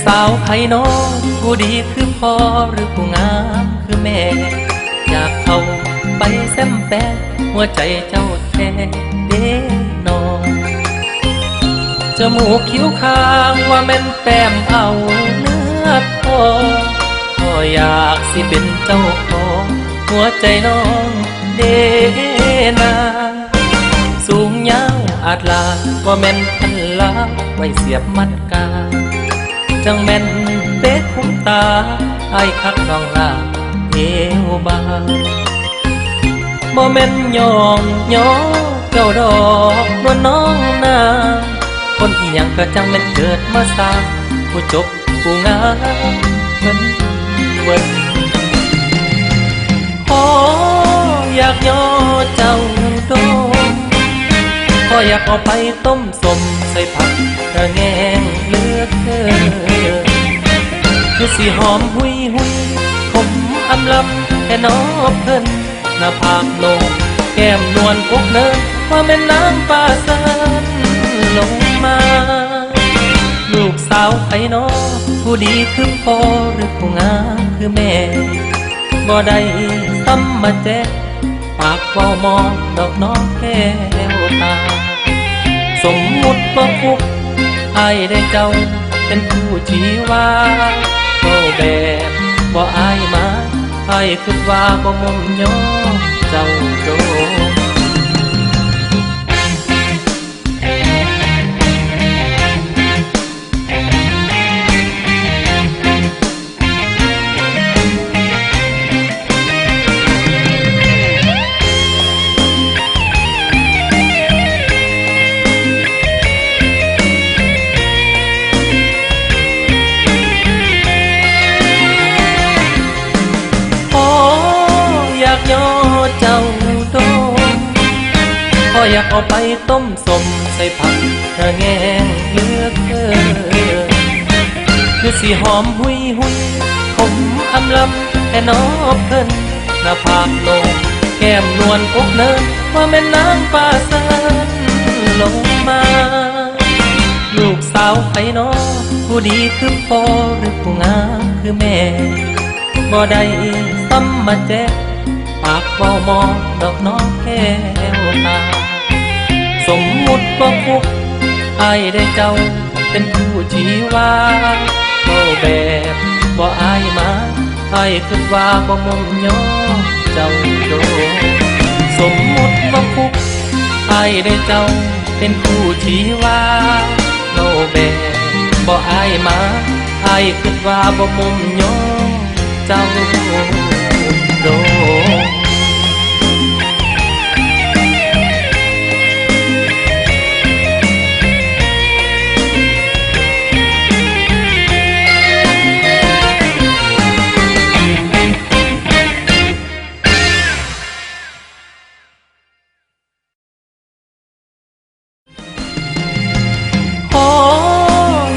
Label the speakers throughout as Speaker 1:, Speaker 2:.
Speaker 1: สาวไผน้องผู้ดีคือพ่อหรือผู้งามคือแม่อยากเข้าไปแซมแปะหัวใจเจ้าแท้เด้น้องจมูกคิ้วคางว่าแม่นแต้มเอาเนื้อทองก็อยากสิเป็นเจ้าของหัวใจน้องเด้นาสูงยาวอาจลาว่าแม่นพันลาไว้เสียบมัดกาจังแม่นเด็กคุ้มตาไอ้คักน้องลาเอวบางบ่แม่นยองย้อเจ้าดอกนวลน้องนาคนอีหยังก็จังแม่นเกิดมาสร้างผู้จบผู้งามเพิ่นเวิ้นขออยากย่อเจ้าดมขออยากเอาไปต้มสมใส่ผักกระแงงเลือดเธอคือสีหอมหุยหุยขมอำลำแค่นอเพิ่นหน้าผากโหนกแก้มนวลอกเนินว่าแม่น้ำป่าสันลงมาลูกสาวไผน้อผู้ดีคือพ่อหรือผู้งามคือแม่บ่ได้ซ้ำมาแจ๊กปากบ่มองดอกน้องแก้วตาสมมุติว่าคุกอายได้เจ้าเป็นผู้ชี้ว่าก็แบบบ่อายมาอายคิดว่าบ่มุมย้อเจ้าโดย่อเจ้าโดมพออยากเอาไปต้มสมใส่ผักกระแงงเลือกเธอคือสีหอมหุยหุยขมอำลำแต่นอเพิ่นหน้าผากโหนกแก้มนวลอกเนินว่าแม่น้ำป่าสันลงมาลูกสาวไผน้อผู้ดีคือพ่อหรือผู้งามคือแม่บ่ได้ซ้ำมาแจ๊กปากเบามองดอกน้องแก้วตาสมมุติว่าคุกอายได้เจ้าเป็นผู้ชี้ว่าก็แบบบ่อายมาอายคิดว่าบ่มุมย้อเจ้าโดสมมุติว่าคุกอายได้เจ้าเป็นผู้ชี้ว่าก็แบบบ่อายมาอายคิดว่าบ่มุมย้อเจ้าโด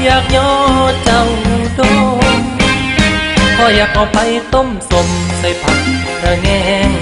Speaker 1: อยากย่อเจ้าโดมขออยากเอาไปต้มสมใส่ผักกระแงง